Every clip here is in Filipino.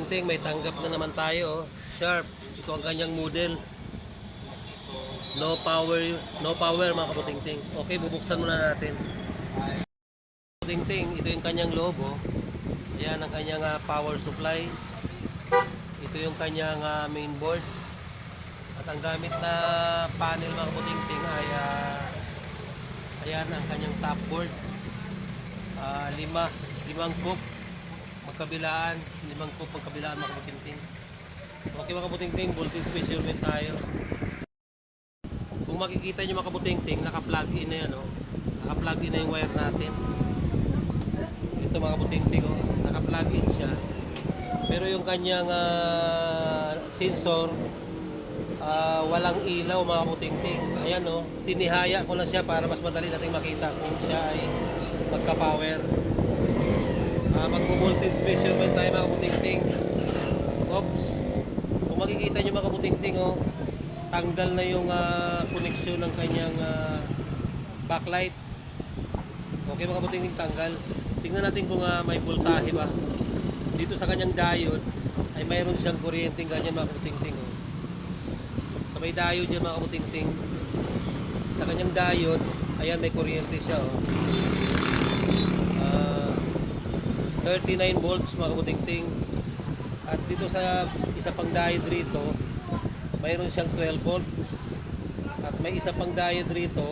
kaputing-ting, may tanggap na naman tayo. Sharp. Ito ang kanyang model. No power, no power mga kaputing-ting. Okay, bubuksan muna natin. Kaputing-ting, ito yung kanyang logo. Ayan ang kanyang power supply. Ito yung kanyang main board. At ang gamit na panel mga kaputing-ting ay ayan ang kanyang top board. Limang coop magkabilaan, 5 coop magkabilaan mga kaputing-ting. Okay mga kaputing-ting, voltage measurement tayo. Kung makikita nyo mga kaputing-ting, naka-plug in na yan, oh. Naka-plug in na yung wire natin. Ito mga kaputing-ting, oh. Naka-plug in siya. Pero yung kanyang sensor, walang ilaw mga kaputing-ting. Ayan, oh. Tinihaya ko na siya para mas madali nating makita kung siya ay magka-power. Mag-voltage measurement tayo mga kaputing-ting. Oops. Kung makikita nyo mga kaputing-ting, oh, tanggal na yung koneksyon ng kanyang backlight. Okay mga kaputing-ting, tanggal. Tingnan natin kung may voltahe ba. Dito sa kanyang diode ay mayroon siyang kuryenteng ganyan mga kaputing-ting, oh. Sa may diode yan mga kaputing-ting, sa kanyang diode, ayan may kuryente siya, oh. 39 volts mga kaputing-ting. At dito sa isa pang diode rito, mayroon siyang 12 volts. At may isa pang diode rito,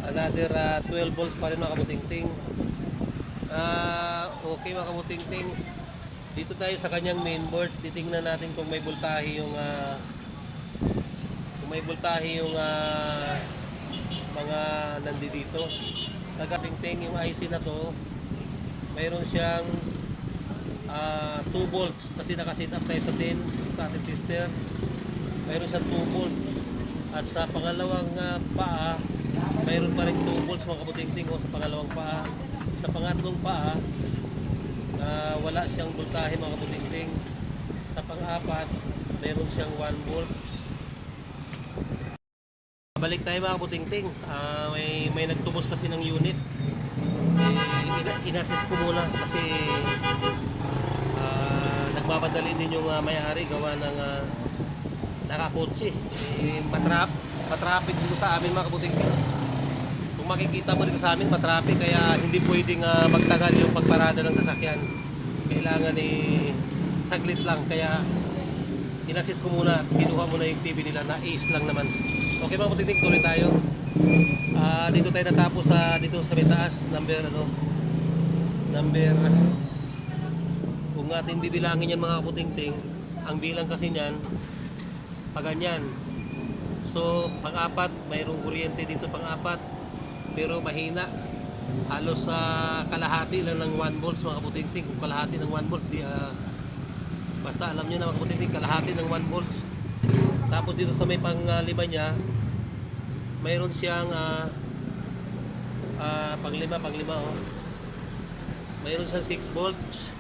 another 12 volts pa rin mga kaputing-ting. Okay mga kaputing-ting, dito tayo sa kanyang mainboard. Titingnan natin kung may voltahe yung mga nandito. Nagating-ting yung IC na to, mayroon siyang 2 volts kasi nakasit up tayo sa 10 sa ating tester. Mayroon siyang 2 volts. At sa pangalawang paa, mayroon pa rin 2 volts mga kaputing-ting, o sa pangalawang paa. Sa pangatlong paa, wala siyang voltahe mga kaputing-ting. Sa pang-apat, mayroon siyang 1 volt. Balik tayo mga kaputing-ting. May nagtubos kasi ng unit. Inassess ko muna kasi nagmamadali din yung may-ari gawa ng nakakotse. Matraffic dito sa amin mga kaputing-ting. Kung makikita mo dito sa amin, matraffic, kaya hindi pwedeng magtagal yung pagparada ng sasakyan. Kailangan saglit lang, kaya inassess ko muna at kinuha muna yung TV nila na ace lang naman. Okay mga kaputing-ting, tuloy tayo. Dito tayo natapos dito sa may taas, number kung ating bibilangin yan mga kaputing-ting, ang bilang kasi niyan paganyan. So pang-apat, mayroong kuryente dito pang-apat, pero mahina, halos kalahati lang ng 1 volts mga kaputing-ting. Kung kalahati ng 1 volt, basta alam nyo na mga kaputing-ting, kalahati ng 1 volts. Tapos dito sa may pang-5 niya, mayroon siyang pang-5, oh. Mayroon siyang 6 volts.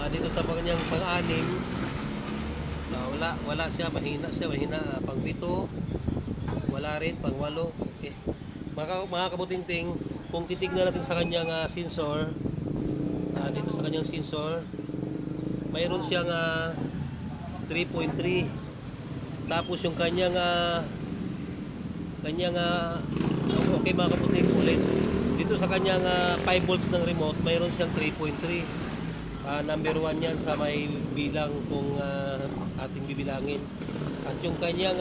Dito sa kanyang pang-6, wala siya, mahina pang-7, wala rin, pang-8. Okay. Mga kaputing-ting, kung titignan natin sa kanyang sensor, dito sa kanyang sensor, mayroon siyang 3.3. Tapos yung kanyang okay mga kaputing, ulit dito sa kanyang 5 volts ng remote, mayroon siyang 3.3. Number 1 yan sa may bilang kung ating bibilangin. At yung kanyang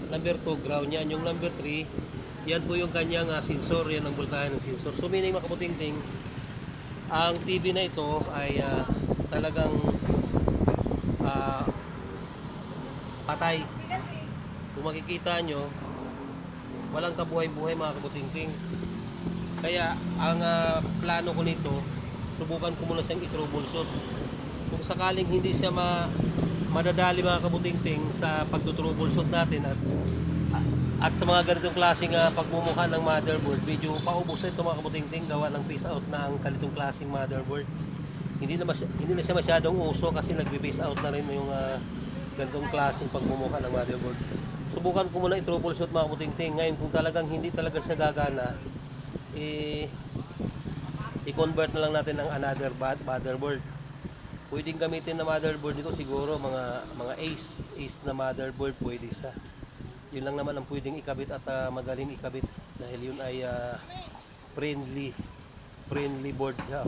number 2, ground yan. Yung number 3, yan po yung kanyang sensor, yan ang voltahe ng sensor. So meaning mga kaputing-ting, ang TV na ito ay talagang patay. Kung makikita nyo, walang kabuhay-buhay mga kaputing-ting. Kaya ang plano ko nito, subukan ko muna siyang i-troubleshoot. Kung sakaling hindi siya madadali mga kaputing-ting sa pagtutroubleshoot natin at sa mga ganitong klaseng pagmumukha ng motherboard, medyo paubos ito mga kaputing-ting, gawa ng phase out na ang ganitong klaseng motherboard. Hindi na siya masyadong uso kasi nagbe-phase out na rin yung ganitong klaseng pagmumukha ng motherboard. Subukan ko muna i-troubleshoot mga kaputing-ting. Ngayon kung talagang hindi talaga siya gagana, i-convert na lang natin ng another motherboard. Pwedeng gamitin na motherboard nito siguro mga ace na motherboard pwede siya. Yun lang naman ang pwedeng ikabit at madaling ikabit dahil yun ay friendly board siya.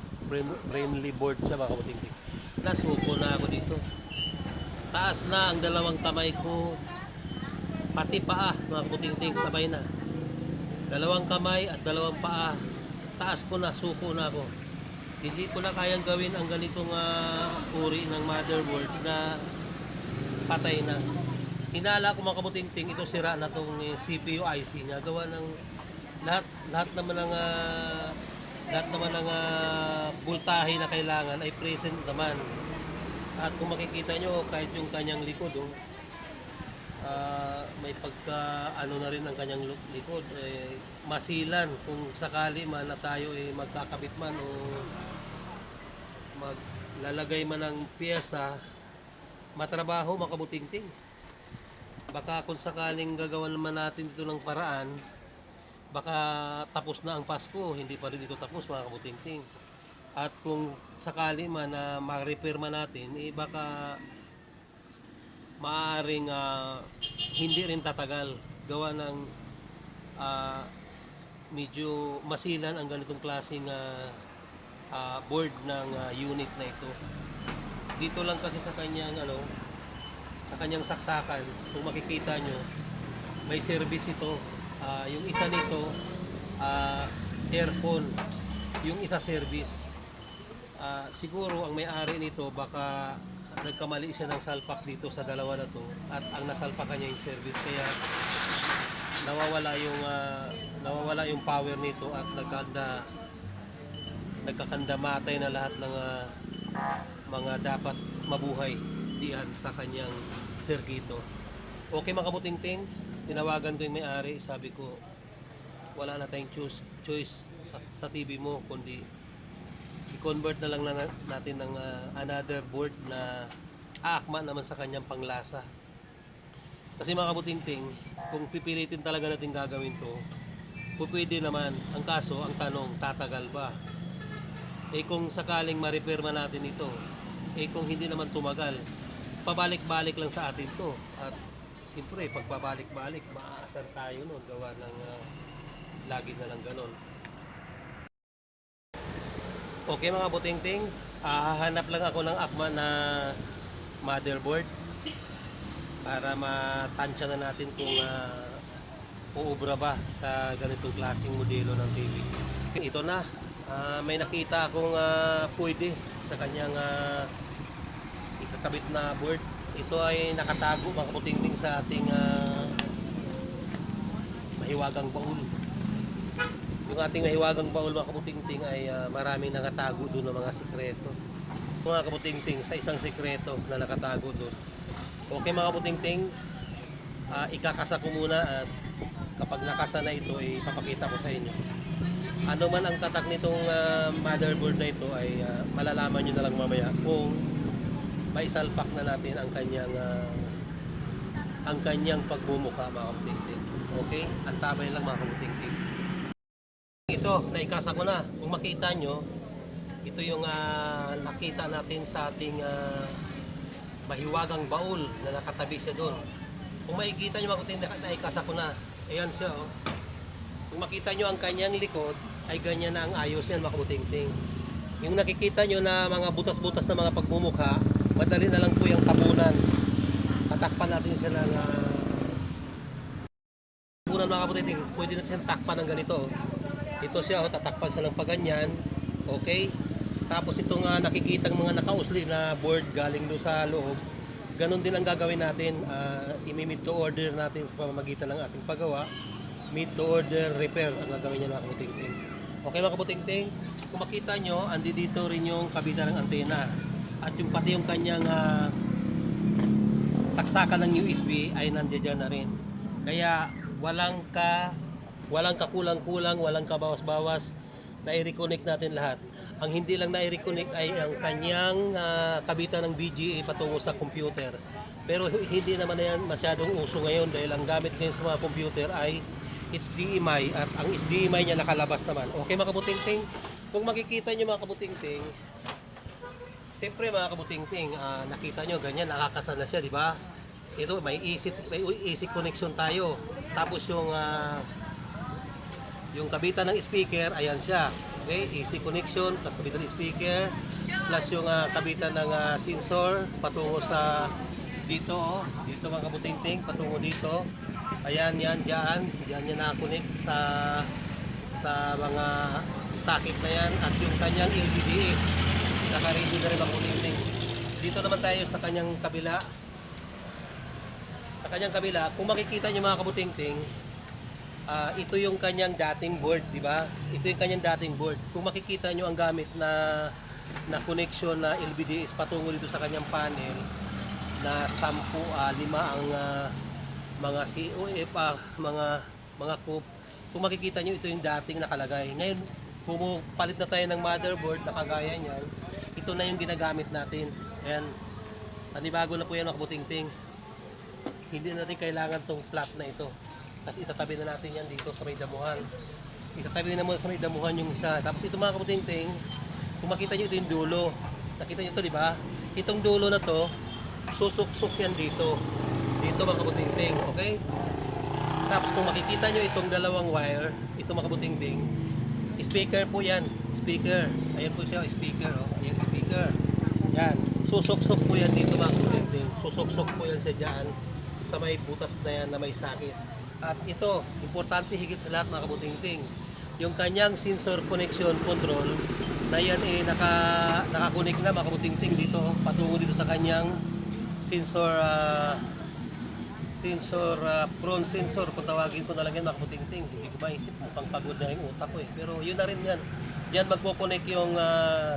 Friendly board siya mga kabutingting. Nasuko na ako dito. Taas na ang dalawang kamay ko. Pati paa mga kabutingting sabay na. Dalawang kamay at dalawang paa. Taas ko na, suko na ako. Hindi ko na kayang gawin ang ganitong uri ng motherboard na patay na. Hinala ko mga kabutingting, ito sira na tong CPU IC niya. Gawa ng lahat naman ng voltahe na kailangan ay present naman. At kung makikita nyo, kahit yung kanyang likod, may pagka ano na rin ang kanyang likod, masilan kung sakali man na tayo magkakabit man o maglalagay man ng piyesa, matrabaho mga kabutingting. Baka kung sakaling gagawan naman natin dito ng paraan, baka tapos na ang Pasko, hindi pa rin dito tapos mga kabutingting. At kung sakali man na ma-repair man natin, baka maaaring hindi rin tatagal gawa ng medyo masilan ang ganitong klaseng board ng unit na ito. Dito lang kasi sa kanyang saksakan, kung makikita nyo, may service ito. Yung isa nito aircon, yung isa service. Siguro ang may-ari nito baka nagkamali siya ng salpak dito sa dalawa na to at ang nasalpakan niya yung service, kaya nawawala yung power nito at nagkakandamatay na lahat ng mga dapat mabuhay diyan sa kanyang sirkito. Okay mga kabutingting, tinawagan ko yung may-ari, sabi ko wala na tayong choice sa TV mo kundi i-convert na lang natin ng another board na aakma naman sa kanyang panglasa. Kasi mga kabutingting, kung pipilitin talaga natin gagawin to, pwede naman. Ang kaso, ang tanong, tatagal ba? Kung sakaling ma-repair man natin ito, kung hindi naman tumagal, pabalik-balik lang sa atin to. At siyempre, pag pabalik-balik, maaasar tayo nun, gawa ng lagi na lang ganon. Okay mga butingting, hahanap lang ako ng akma na motherboard para matansya na natin kung uubra ba sa ganitong klaseng modelo ng TV. Ito na, may nakita akong pwede sa kanyang ikakabit na board. Ito ay nakatago mga kabutingting sa ating mahiwagang baul. Yung ating mahiwagang baul mga kabutingting ay maraming nakatago doon ng mga sikreto. Mga kabutingting, sa isang sikreto na nakatago doon. Okay mga kabutingting, ikakasa ko muna at kapag nakasa na ito, ipapakita ko sa inyo. Ano man ang tatak nitong motherboard na ito ay malalaman nyo na lang mamaya kung maisalpak na natin ang kanyang pagmumukha mga kabutingting. Okay? Antabay lang mga kabutingting. Ito, naikasa ko na. Kung makita nyo, ito yung nakita natin sa ating mahiwagang baul na nakatabi siya doon. Kung makikita nyo mga kabutingting, naikasa ko na. Ayan siya oh. Kung makita nyo ang kanyang likod, ay ganyan na ang ayos niyan mga kabutingting. Yung nakikita nyo na mga butas-butas na mga pagmumukha, madali na lang po yung tabunan. Tatakpan natin siya ng tabunan mga kabutingting. Pwede natin siyang takpan ng ganito oh. Ito siya, tatakpan siya ng paganyan. Okay? Tapos itong nakikitang mga nakausli na board galing doon sa loob, ganun din ang gagawin natin. I-mid to order natin sa pamamagitan ng ating paggawa. Mid to order repair ang gagawin niya mga kabutingting. Okay mga kabutingting, kung makita nyo, andi dito rin yung kabitan ng antena. At yung pati yung kanyang saksakan ng USB ay nandiyan na rin. Kaya walang kakulang-kulang, walang kabawas-bawas, na i-reconnect natin lahat. Ang hindi lang na i-reconnect ay ang kanyang kabitan ng VGA patungo sa computer. Pero hindi naman na yan masyadong uso ngayon dahil ang gamit ngayon sa mga computer ay HDMI at ang HDMI niya nakalabas naman. Okay mga kabutingting, Kung makikita nyo mga kabutingting, siyempre mga kabutingting, nakita nyo ganyan, nakakasal na siya, di ba? Ito may easy connection tayo. Tapos yung kabitan ng speaker, ayan siya. Okay, easy connection, plus kabitan ng speaker, plus yung kabitan ng sensor patungo sa dito, oh. Dito mga kabutingting, patungo dito. Ayan, diyan yan nakakonect sa mga sakit na yan, at yung kanyang LVDS naka-ready na rin mga kabutingting. Dito naman tayo sa kanyang kabila. Sa kanyang kabila, kung makikita nyo mga kabutingting, ito yung kanyang dating board, di ba? Ito yung kanyang dating board. Kung makikita nyo ang gamit na connection na LVDS patungo dito sa kanyang panel, na 10, 5 ang mga COF, mga COP. Kung makikita nyo, ito yung dating nakalagay. Ngayon, palit na tayo ng motherboard na kagaya niyan, ito na yung ginagamit natin. Ayan, panibago na po yan mga kabutingting. Hindi na natin kailangan tong flat na ito. Tapos itatabi na natin yan dito sa may damuhan. Itatabi na muna sa may damuhan yung isa. Tapos ito mga kabutingting, kung makita nyo, ito yung dulo. Nakita nyo ito, di ba? Itong dulo na to, susuk-suk yan dito. Dito mga kabutingting, okay? Tapos kung makikita nyo itong dalawang wire, ito mga kabutingting, speaker po yan. Speaker. Ayan po siya, speaker. Oh. Ayan, speaker. Yan. Susuk-suk po yan dito mga kabutingting. Susuk-suk po yan sa dyan, sa may butas na yan na may sakit. At ito, importante higit sa lahat mga kabutingting, yung kanyang sensor connection control na yan nakakunik na mga kabutingting dito, patungo dito sa kanyang sensor front sensor, kung tawagin ko na lang yan mga kabutingting. Hindi ko maisip, mukhang pagod na yung utak ko eh. Pero yun na rin yan. Diyan magpo-connect yung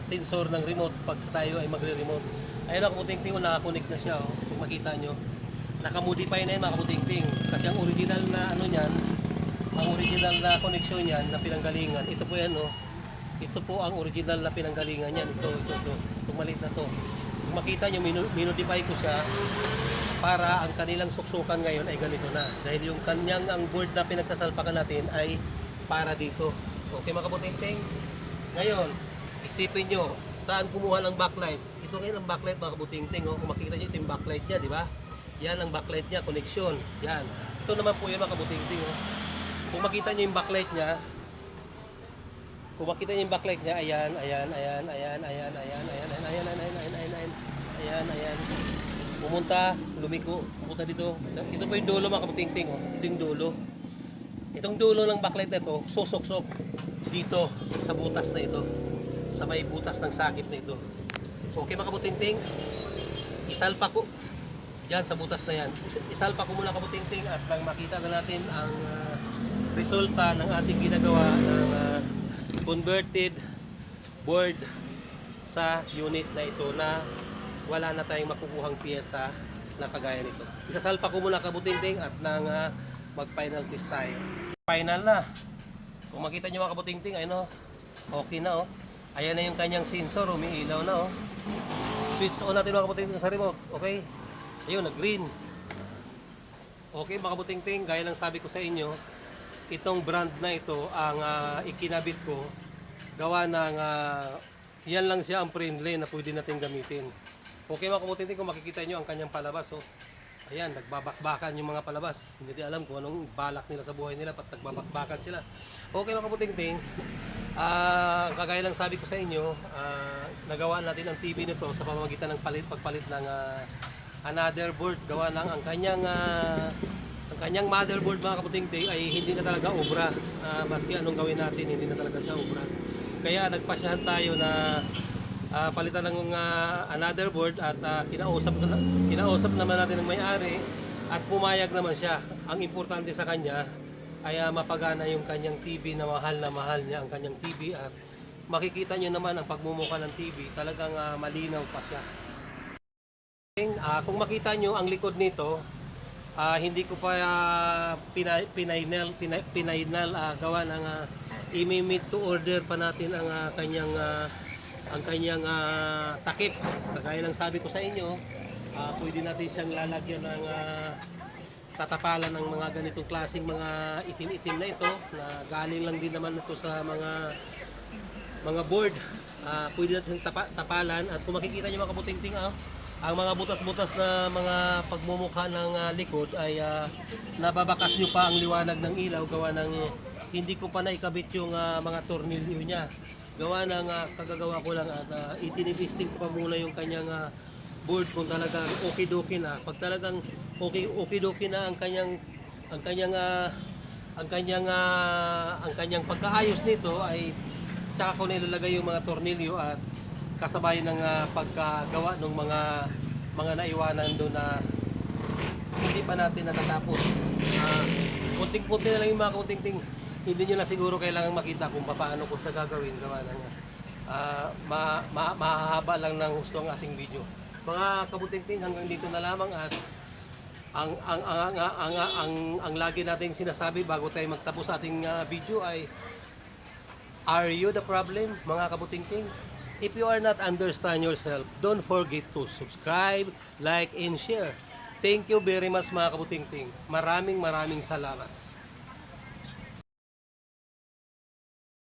sensor ng remote pag tayo ay magre-remote. Ayun mga kabutingting, nakakunik na siya. Oh. Kung makita nyo, nakamodify na yan mga kabutingting. Kasi ang original na ano niyan, ang original na connection niyan na pinanggalingan, ito po yan, oh. Ito po ang original na pinanggalingan niyan. Ito. Itong maliit na to. Kung makita nyo, minodify ko siya para ang kanilang suksukan ngayon ay ganito na. Dahil yung ang board na pinagsasalpakan natin ay para dito. Okay mga kabutingting? Ngayon, isipin nyo, saan kumuha ng backlight? Ito ngayon ang backlight mga kabutingting. Oh. Kung makikita nyo, ito yung backlight niya, di ba? Yan ang backlight niya, connection. Yan. Ito naman po yun mga kabutingting. Oh. Kung makita nyo yung backlight niya, ayan. Pumunta, lumiko, pumunta dito. Ito po yung dulo mga kabutingting. Oh. Ito yung dulo. Itong dulo ng backlight na ito, susok-sok dito sa butas na ito. Sa may butas ng sakit na ito. Okay mga kabutingting? Isalpa ko. Yan sa butas na yan. Isalpa ko muna kabutingting at nang makita na natin ang resulta ng ating ginagawa ng converted board sa unit na ito na wala na tayong makukuhang piyesa na kagaya nito. Isasalpa ko muna kabutingting at nang mag-final test tayo. Final na. Kung makita nyo mga kabutingting, ayun, okay na. Ayan na yung kanyang sensor, umiilaw na. Switch on natin mga kabutingting sa remote. Okay? Ayun, nag-green. Okay mga kabutingting, gaya lang sabi ko sa inyo, itong brand na ito ang ikinabit ko, gawa ng yan lang siya ang friendly na pwede natin gamitin. Okay mga kabutingting, kung makikita nyo ang kanyang palabas. Ayan, nagbabakbakan yung mga palabas. Hindi natin alam kung anong balak nila sa buhay nila pat nagbabakbakan sila. Okay mga kabutingting, kagaya lang sabi ko sa inyo, nagawa natin ang TV nito sa pamamagitan ng pagpalit ng another board. Gawa ng ang kanyang motherboard mga kabutingting ay hindi na talaga obra. Maski anong gawin natin, hindi na talaga siya obra. Kaya nagpasyahan tayo na palitan ng another board at kinausap naman natin ng may-ari at pumayag naman siya. Ang importante sa kanya ay mapagana yung kanyang TV na mahal niya ang kanyang TV, at makikita nyo naman ang pagmumukha ng TV, talagang malinaw pa siya. Kung makita nyo ang likod nito, hindi ko pa pinainal gawa ng i-made to order pa natin ang kanyang takip. Kagaya lang sabi ko sa inyo, pwede natin siyang lalagyan ng tatapalan ng mga ganitong klaseng mga itim-itim na ito, na galing lang din naman ito sa mga mga board, pwede natin tapalan. At kung makikita nyo mga kabutingting, ang mga butas-butas na mga pagmumukha ng likod ay nababakas nyo pa ang liwanag ng ilaw gawa ng hindi ko pa naikabit yung mga tornilyo niya. Gawa ng kagagawa ko lang at itinitesting ko pa muna yung kanyang board kung talagang okay-dokie na. Pag talagang okay-dokie na ang kanyang pagkaayos nito ay tsaka ko nilalagay yung mga tornilyo at kasabay ng pagkagawa ng mga naiwanan doon na hindi pa natin natatapos. Kunting-kunti na lang yung mga kunting-ting. Hindi nyo na siguro kailangan makita kung paano ko siya gagawin. Gawa na nga. Mahahaba lang ng gusto ang ating video. Mga kabutingting, hanggang dito na lamang at ang lagi nating sinasabi bago tayo magtapos sa ating video ay are you the problem, mga kabutingting? If you are not understand yourself, don't forget to subscribe, like, and share. Thank you very much mga kabutingting. Maraming salamat.